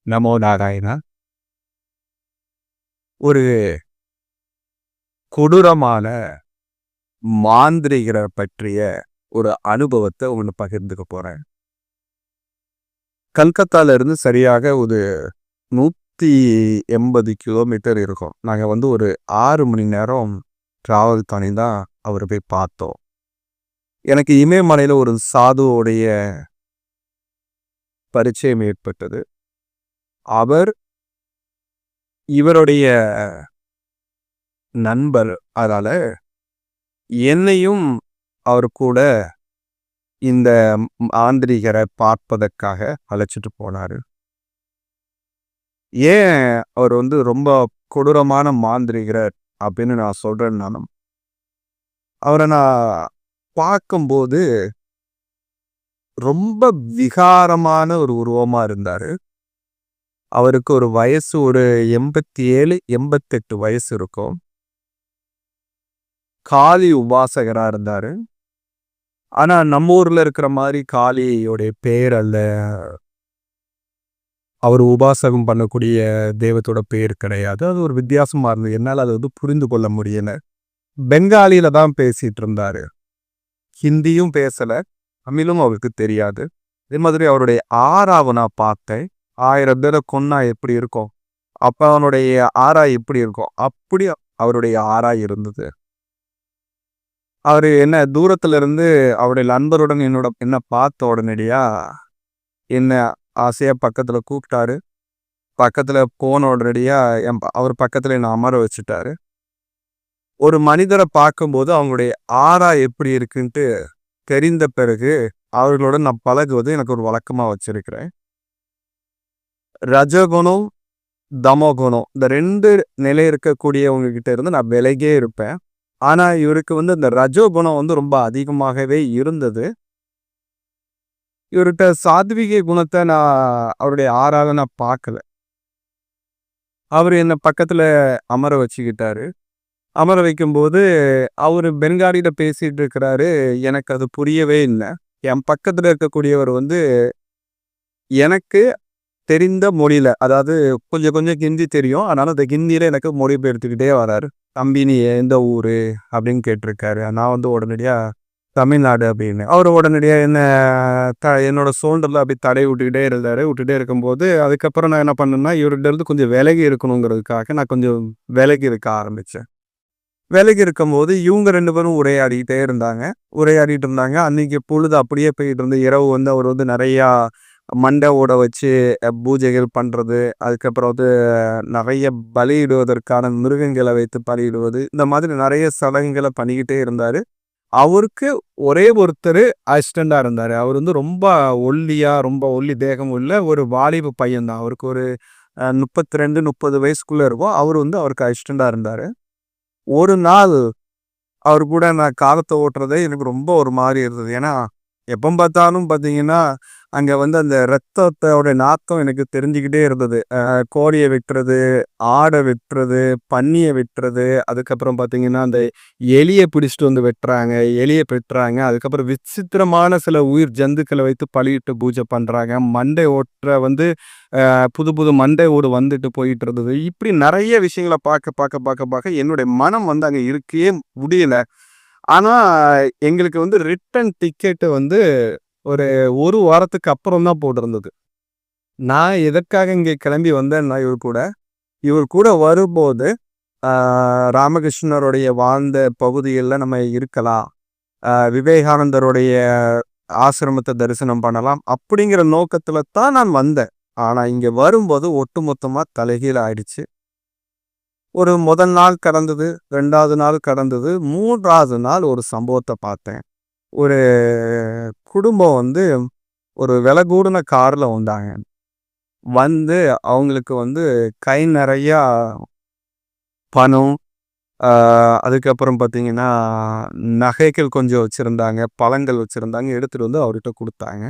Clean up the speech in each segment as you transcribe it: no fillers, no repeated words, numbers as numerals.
நமோ நாராயணா. ஒரு கொடூரமான மாந்திரீகர பற்றிய ஒரு அனுபவத்த ஒண்ணு பகிர்ந்துக்க போறேன். கல்கத்தால இருந்து சரியாக ஒரு 180 கிலோமீட்டர் இருக்கும். நாங்க ஒரு 6 மணி நேரம் டிராவல் பண்ணி தான் அவர போய் பார்த்தோம். எனக்கு இமயமலையில ஒரு சாதுவோடைய பரிச்சயம் ஏற்பட்டது. அவர் இவருடைய நண்பர். அதனால என்னையும் அவர் கூட இந்த மாந்திரீகரை பார்ப்பதற்காக அழைச்சிட்டு போனாரு. ஏன் அவர் ரொம்ப கொடூரமான மாந்திரீகர் அப்படின்னு நான் சொல்றேன்னாலும், அவரை நான் பார்க்கும்போது ரொம்ப விகாரமான ஒரு உருவமா இருந்தாரு. அவருக்கு ஒரு வயசு ஒரு 87, 88 வயசு இருக்கும். காளி உபாசகரா இருந்தாரு. ஆனா நம்ம ஊர்ல இருக்கிற மாதிரி காளியோடைய பேர் அல்ல. அவர் உபாசகம் பண்ணக்கூடிய தெய்வத்தோட பேர் கிடையாது. அது ஒரு வித்தியாசமா இருந்தது. என்னால அதை புரிந்து கொள்ள முடியல. பெங்காலியில தான் பேசிட்டு இருந்தாரு. ஹிந்தியும் பேசல. தமிழும் அவருக்கு தெரியாது. அதே மாதிரி அவருடைய ஆறாவை நான் பார்த்தேன். 1000 பேரை கொன்னா எப்படி இருக்கும், அப்ப அவனுடைய ஆறா எப்படி இருக்கும், அப்படி அவருடைய ஆறா இருந்தது. அவரு என்ன தூரத்துல இருந்து அவருடைய நண்பருடன் என்ன பார்த்த உடனடியா என்ன ஆசையா பக்கத்துல கூப்பிட்டாரு. பக்கத்துல போன உடனடியா அவர் பக்கத்துல என்ன அமர வச்சுட்டாரு. ஒரு மனிதரை பார்க்கும்போது அவங்களுடைய ஆறா எப்படி இருக்குன்ட்டு தெரிந்த பிறகு அவர்களோட நான் பழகுவது எனக்கு ஒரு வழக்கமா வச்சிருக்கிறேன். ரஜகுணம், தமோகுணம் இந்த 2 நிலை இருக்கக்கூடியவங்க கிட்ட இருந்து நான் விலகியே இருப்பேன். ஆனா இவருக்கு இந்த ரஜோகுணம் ரொம்ப அதிகமாகவே இருந்தது. இவர்கிட்ட சாத்விக குணத்தை நான் அவருடைய ஆறாக நான் பார்க்கல. அவர் என்ன பக்கத்துல அமர வச்சுக்கிட்டாரு. அமர வைக்கும்போது அவரு பெங்காலியில பேசிட்டு இருக்கிறாரு. எனக்கு அது புரியவே இல்லை. என் பக்கத்துல இருக்கக்கூடியவர் எனக்கு தெரிந்த மொழியில, அதாவது கொஞ்சம் கொஞ்சம் ஹிந்தி தெரியும். அதனால அந்த ஹிந்தியில எனக்கு மொழிபெயர்த்துக்கிட்டே வராரு. தம்பி நீ எந்த ஊரு அப்படின்னு கேட்டிருக்காரு. நான் உடனடியா தமிழ்நாடு அப்படின்னு. அவர் உடனடியா என்னோட சோல்டர்ல அப்படி தடை விட்டுட்டே இருக்கும்போது, அதுக்கப்புறம் நான் என்ன பண்ணேன்னா, இவர்கிட்ட இருந்து கொஞ்சம் விலகி இருக்கணுங்கிறதுக்காக நான் கொஞ்சம் விலகி இருக்க ஆரம்பிச்சேன். விலகி இருக்கும்போது இவங்க 2 பேரும் உரையாடிட்டு இருந்தாங்க. அன்னைக்கு பொழுது அப்படியே போயிட்டு இருந்து இரவு அவர் நிறையா மண்டை ஓட வச்சு பூஜைகள் பண்றது, அதுக்கப்புறம் நிறைய பலியிடுவதற்கான மிருகங்களை வைத்து பலியிடுவது, இந்த மாதிரி நிறைய சடங்குகளை பண்ணிக்கிட்டே இருந்தாரு. அவருக்கு ஒரே ஒருத்தர் அசிஸ்டண்டா இருந்தாரு. அவர் ரொம்ப ஒல்லியா, ரொம்ப ஒல்லி தேகம் உள்ள ஒரு வாலிப பையன் தான். அவருக்கு ஒரு 32, 30 வயசுக்குள்ள இருக்கும். அவர் அவருக்கு அசிஸ்டண்டா இருந்தாரு. ஒரு நாள் அவர் கூட நான் காலத்தை ஓட்டுறதே எனக்கு ரொம்ப ஒரு மாதிரி இருந்தது. ஏன்னா எப்போ பார்த்தாலும் பார்த்தீங்கன்னா, அங்கே அந்த ரத்தத்தோட நாத்தம் எனக்கு தெரிஞ்சுக்கிட்டே இருந்தது. கோழியை வெட்டுறது, ஆடை வெட்டுறது, பன்னியை வெட்டுறது, அதுக்கப்புறம் பார்த்தீங்கன்னா அந்த எலியை பிடிச்சிட்டு வெட்டுறாங்க, எலியை வெட்டுறாங்க. அதுக்கப்புறம் விசித்திரமான சில உயிர் ஜந்துக்களை வைத்து பலியிட்டு பூஜை பண்ணுறாங்க. மண்டை ஓட்டுற புது புது மண்டை ஓடு போயிட்டு இருந்தது. இப்படி நிறைய விஷயங்களை பார்க்க என்னுடைய மனம் அங்கே இருக்கவே முடியல. ஆனா எங்களுக்கு ரிட்டன் டிக்கெட்டு ஒரு 1 வாரத்துக்கு அப்புறம் தான் போட்டிருந்தது. நான் எதற்காக இங்கே கிளம்பி வந்தேன்னா இவர் கூட வரும்போது ராமகிருஷ்ணருடைய வாழ்ந்த பகுதிகளில் நம்ம இருக்கலாம், விவேகானந்தருடைய ஆசிரமத்தை தரிசனம் பண்ணலாம் அப்படிங்கிற நோக்கத்துல தான் நான் வந்தேன். ஆனா இங்க வரும்போது ஒட்டுமொத்தமா தலைகீழ ஆயிடுச்சு. ஒரு முதல் நாள் கடந்தது, 2வது நாள் கடந்தது, 3வது நாள் ஒரு சம்பவத்தை பார்த்தேன். ஒரு குடும்பம் ஒரு விலை கூடின கார்ல வந்தாங்க. அவங்களுக்கு கை நிறையா பணம், அதுக்கப்புறம் பார்த்தீங்கன்னா நகைகள் கொஞ்சம் வச்சிருந்தாங்க, பழங்கள் வச்சிருந்தாங்க. எடுத்துட்டு அவர்கிட்ட கொடுத்தாங்க.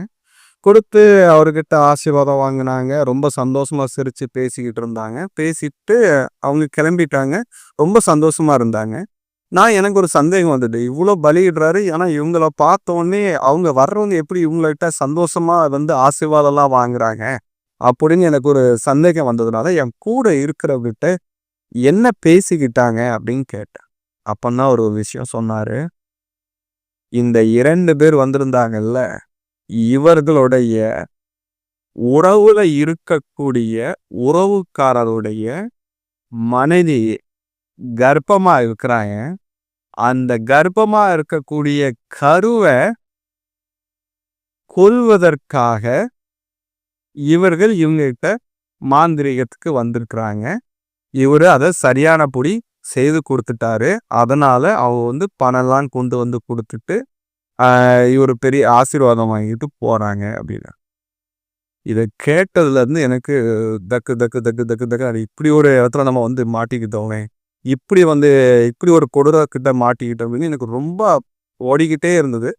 கொடுத்து அவர்கிட்ட ஆசீர்வாதம் வாங்கினாங்க. ரொம்ப சந்தோஷமா சிரிச்சு பேசிக்கிட்டு இருந்தாங்க. பேசிட்டு அவங்க கிளம்பிட்டாங்க. ரொம்ப சந்தோஷமா இருந்தாங்க. எனக்கு ஒரு சந்தேகம் வந்தது. இவ்வளோ பலியிடுறாரு. ஆனா இவங்கள பார்த்த உடனே அவங்க வர்றவங்க எப்படி இவங்கள்ட்ட சந்தோஷமா ஆசீர்வாதம்லாம் வாங்குறாங்க அப்படின்னு எனக்கு ஒரு சந்தேகம் வந்ததுனால என் கூட இருக்கிறவர்கிட்ட என்ன பேசிக்கிட்டாங்க அப்படின்னு கேட்டேன். அப்பந்தான் ஒரு விஷயம் சொன்னாரு. இந்த 2 பேர் வந்திருந்தாங்கல்ல, இவர்களுடைய உறவுல இருக்கக்கூடிய உறவுக்காரருடைய மனைவி கர்ப்பமா இருக்கிறாங்க. அந்த கர்ப்பமா இருக்கக்கூடிய கருவ கொல்வதற்காக இவர்கள் இவங்ககிட்ட மாந்திரீகத்துக்கு வந்திருக்கிறாங்க. இவரு அத சரியானபடி செய்து குடுத்துட்டாரு. அதனால அவங்க பணம்லாம் கொண்டு வந்து குடுத்துட்டு, இவரு பெரிய ஆசீர்வாதம் வாங்கிட்டு போறாங்க அப்படின்னு. இத கேட்டதுலேருந்து எனக்கு தக்கு தக்கு தக்கு தக்கு தக்கு அது இப்படி ஒரு இடத்துல நம்ம மாட்டிக்கிட்டோமே. இப்படி இப்படி ஒரு கொடூரக்கிட்ட மாட்டிக்கிட்டோம்னு எனக்கு ரொம்ப ஓடிக்கிட்டே இருந்தது.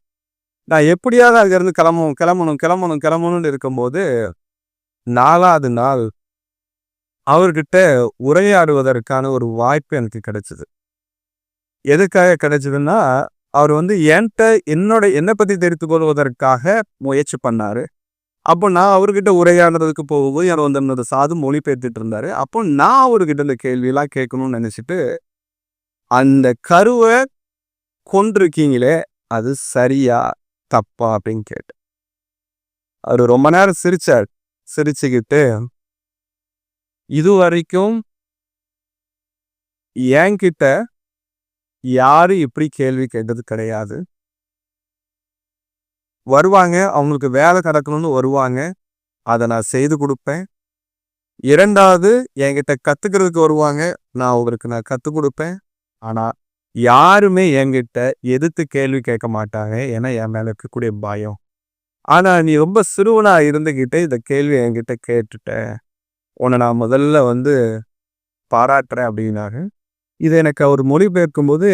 நான் எப்படியாவது அங்கேருந்து கிளம்பணும் கிளம்பணும் கிளம்பணும் கிளம்பணும்னு இருக்கும்போது 4வது நாள் அவர்கிட்ட உரையாடுவதற்கான ஒரு வாய்ப்பு எனக்கு கிடைச்சது. எதுக்காக கிடைச்சதுன்னா, அவர் என்ட்ட என்னை பத்தி தெரிந்து கொள்வதற்காக முயற்சி பண்ணாரு. அப்போ நான் அவர்கிட்ட உரையாடுறதுக்கு போகும்போது யார் என்னோட சாது மொழிபெயர்த்துட்டு இருந்தாரு. அப்போ நான் அவர்கிட்ட இந்த கேள்வியெல்லாம் கேட்கணும்னு நினைச்சிட்டு, அந்த கருவ கொன்றிருக்கீங்களே, அது சரியா தப்பா அப்படின்னு கேட்டேன். அவரு ரொம்ப நேரம் சிரிச்சார். சிரிச்சுக்கிட்டு, இதுவரைக்கும் என்கிட்ட யாரும் இப்படி கேள்வி கேட்டது கிடையாது. வருவாங்க, அவங்களுக்கு வேலை கிடக்கணும்னு வருவாங்க. அதை நான் செய்து கொடுப்பேன். 2வது என்கிட்ட கத்துக்கிறதுக்கு வருவாங்க. நான் அவங்களுக்கு கத்துக் கொடுப்பேன். ஆனா யாருமே என்கிட்ட எதிர்த்து கேள்வி கேட்க மாட்டாங்க. ஏன்னா என் மேல இருக்கக்கூடிய பயம். ஆனா நீ ரொம்ப சிறுவனா இருந்துகிட்டு இந்த கேள்வி என்கிட்ட கேட்டுட்ட. உன்னை நான் முதல்ல பாராட்டுறேன் அப்படின்னாரு. இது எனக்கு அவர் மொழிபெயர்க்கும் போது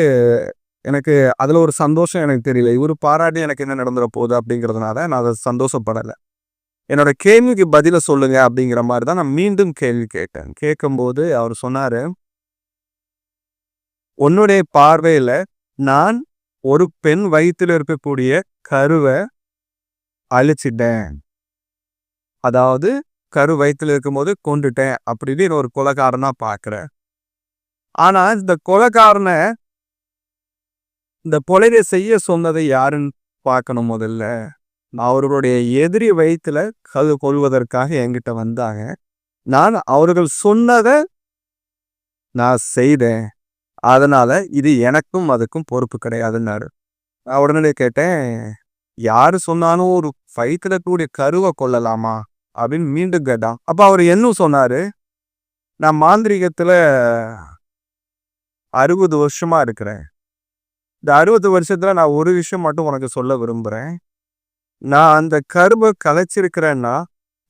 எனக்கு அதுல ஒரு சந்தோஷம் எனக்கு தெரியல. இவரு பாராட்டி எனக்கு என்ன நடந்துட போகுது அப்படிங்கிறதுனால நான் அதை சந்தோஷப்படலை. என்னோட கேள்விக்கு பதில சொல்லுங்க அப்படிங்கிற மாதிரி தான் நான் மீண்டும் கேள்வி கேட்டேன். கேட்கும்போது அவர் சொன்னாரு, உன்னுடைய பார்வையில நான் ஒரு பெண் வயிற்றில் இருக்கக்கூடிய கருவை அழிச்சிட்டேன். அதாவது கரு வயிற்றில் இருக்கும்போது கொண்டுட்டேன் அப்படின்னு ஒரு கொலைகாரனா பார்க்கிறேன். ஆனா இந்த கொலைகாரனை இந்த கொலையை செய்ய சொன்னதை யாருன்னு பார்க்கணும் முதல்ல. அவர்களுடைய எதிரி வயிற்றுல கொல்வதற்காக என்கிட்ட வந்தாங்க. நான் அவர்கள் சொன்னதை நான் செய்தேன். அதனால இது எனக்கும் அதுக்கும் பொறுப்பு கிடையாதுன்னாரு. நான் உடனே கேட்டேன், யாரு சொன்னாலும் ஒரு வயிற்றுல கூடிய கருவை கொல்லலாமா அப்படின்னு மீண்டும் கேட்டான். அப்ப அவர் என்னும் சொன்னாரு, நான் மாந்திரீகத்துல 60 வருஷமா இருக்கிறேன். இந்த 60 வருஷத்துல நான் ஒரு விஷயம் மட்டும் உனக்கு சொல்ல விரும்புறேன். நான் அந்த கருவை கலைச்சிருக்கிறேன்னா,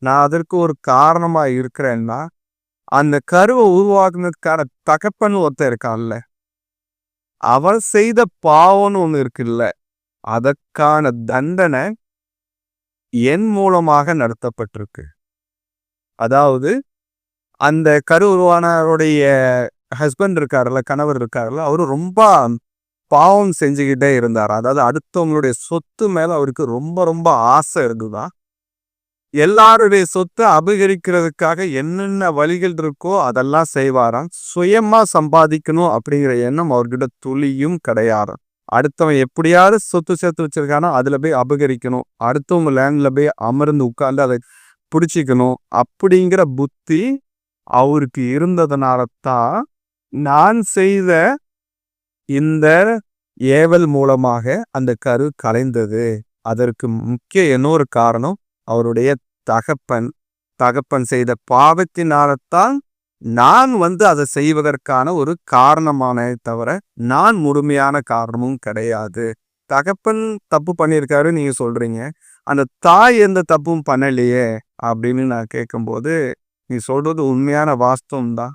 நான் அதற்கு ஒரு காரணமா இருக்கிறேன்னா, அந்த கருவை உருவாக்குனதுக்கான தகப்பன் ஒருத்தன் இருக்கான்ல, அவன் செய்த பாவம்னு ஒண்ணு இருக்குல்ல, அதற்கான தண்டனை என் மூலமாக நடத்தப்பட்டிருக்கு. அதாவது அந்த கரு உருவானவருடைய ஹஸ்பண்ட் இருக்காருல்ல, கணவர் இருக்காருல்ல, அவரு ரொம்ப பாவம் செஞ்சுக்கிட்டே இருந்தார். அதாவது அடுத்தவங்களுடைய சொத்து மேல அவருக்கு ரொம்ப ரொம்ப ஆசை இருந்துதான். எல்லாருடைய சொத்தை அபகரிக்கிறதுக்காக என்னென்ன வழிகள் இருக்கோ அதெல்லாம் செய்வாராம். சுயமா சம்பாதிக்கணும் அப்படிங்கிற எண்ணம் அவர்கிட்ட துளியும் கிடையாது. அடுத்தவன் எப்படியாவது சொத்து சேர்த்து வச்சிருக்கானோ அதுல போய் அபகரிக்கணும், அடுத்தவங்க லேண்ட்ல போய் அமர்ந்து உட்கார்ந்து அதை பிடிச்சிக்கணும் அப்படிங்கிற புத்தி அவருக்கு இருந்ததுனால தான் நான் செய்த இந்த ஏவல் மூலமாக அந்த கரு கலைந்தது. அதற்கு முக்கிய இன்னொரு காரணம் அவருடைய தகப்பன் செய்த பாவத்தினால்தான் நான் அதை செய்வதற்கான ஒரு காரணமானே தவிர நான் முழுமையான காரணமும் கிடையாது. தகப்பன் தப்பு பண்ணியிருக்காரு நீங்க சொல்றீங்க, அந்த தாய் எந்த தப்பும் பண்ணலையே அப்படின்னு நான் கேட்கும்போது, நீ சொல்றது உண்மையான வாஸ்தவம் தான்.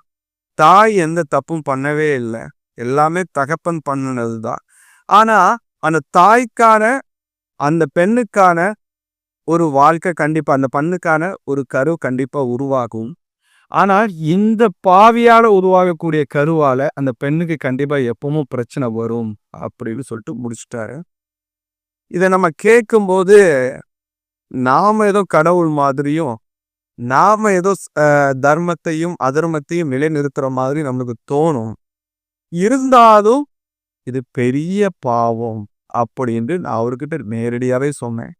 தாய் எந்த தப்பும் பண்ணவே இல்லை, எல்லாமே தகப்பன் பண்ணினதுதான். ஆனா அந்த தாய்க்கான அந்த பெண்ணுக்கான ஒரு வாழ்க்கை கண்டிப்பா, அந்த பெண்ணுக்கான ஒரு கரு கண்டிப்பா உருவாகும். ஆனால் இந்த பாவியால உருவாகக்கூடிய கருவால அந்த பெண்ணுக்கு கண்டிப்பா எப்பவும் பிரச்சனை வரும் அப்படின்னு சொல்லிட்டு முடிச்சுட்டாரு. இதை நம்ம கேட்கும்போது நாம ஏதோ கடவுள் மாதிரியும் நாம ஏதோ தர்மத்தையும் அதர்மத்தையும் நிலைநிறுத்துற மாதிரி நம்மளுக்கு தோணும். இருந்தாலும் இது பெரிய பாவம் அப்படின்னு நான் அவர்கிட்ட நேரடியாவே சொன்னேன்.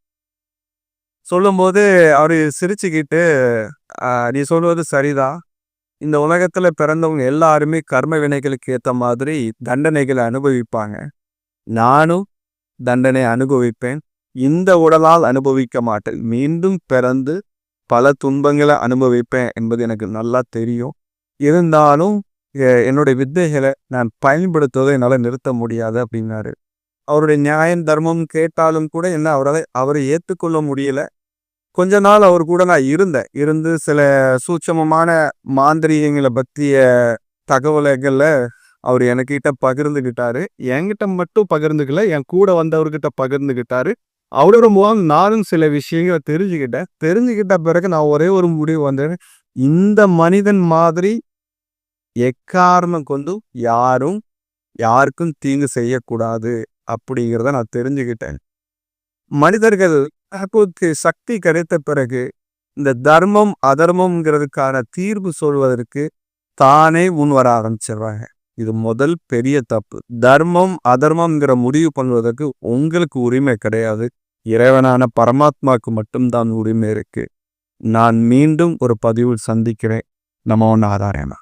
சொல்லும்போது அவரு சிரிச்சுக்கிட்டு, நீ சொல்வது சரிதான். இந்த உலகத்துல பிறந்தவங்க எல்லாருமே கர்ம வினைகளுக்கு ஏத்த மாதிரி தண்டனைகளை அனுபவிப்பாங்க. நானும் தண்டனை அனுபவிப்பேன். இந்த உடலால் அனுபவிக்க மாட்டேன். மீண்டும் பிறந்து பல துன்பங்களை அனுபவிப்பேன் என்பது எனக்கு நல்லா தெரியும். இருந்தாலும் என்னுடைய வித்தைகளை நான் பயன்படுத்துவதை என்னால் நிறுத்த முடியாது அப்படின்னாரு. அவருடைய நியாயம் தர்மம் கேட்டாலும் கூட என்ன அவரை ஏற்றுக்கொள்ள முடியல. கொஞ்ச நாள் அவர் கூட நான் இருந்து சில சூட்சமமான மாந்திரீகங்களை பற்றிய தகவல்களை அவர் என்கிட்ட பகிர்ந்துக்கிட்டாரு. என்கிட்ட மட்டும் பகிர்ந்துக்கல, என் கூட வந்தவர்கிட்ட பகிர்ந்துக்கிட்டாரு. அவரோட மூலம் நானும் சில விஷயங்களை தெரிஞ்சுக்கிட்ட பிறகு நான் ஒரே ஒரு முடிவு வந்தேன். இந்த மனிதன் மாதிரி எக்காரணம் கொண்டு யாருக்கும் தீங்கு செய்யக்கூடாது அப்படிங்கிறத நான் தெரிஞ்சுக்கிட்டேன். மனிதர்கள் சக்தி கிடைத்த பிறகு இந்த தர்மம் அதர்மம்ங்கிறதுக்கான தீர்வு சொல்வதற்கு தானே முன் வர ஆரம்பிச்சிடுறாங்க. இது முதல் பெரிய தப்பு. தர்மம் அதர்மம்ங்கிற முடிவு பண்ணுவதற்கு உங்களுக்கு உரிமை கிடையாது. இறைவனான பரமாத்மாவுக்கு மட்டும்தான் உரிமை இருக்கு. நான் மீண்டும் ஒரு பதிவில் சந்திக்கிறேன். நமோ நாராயணா.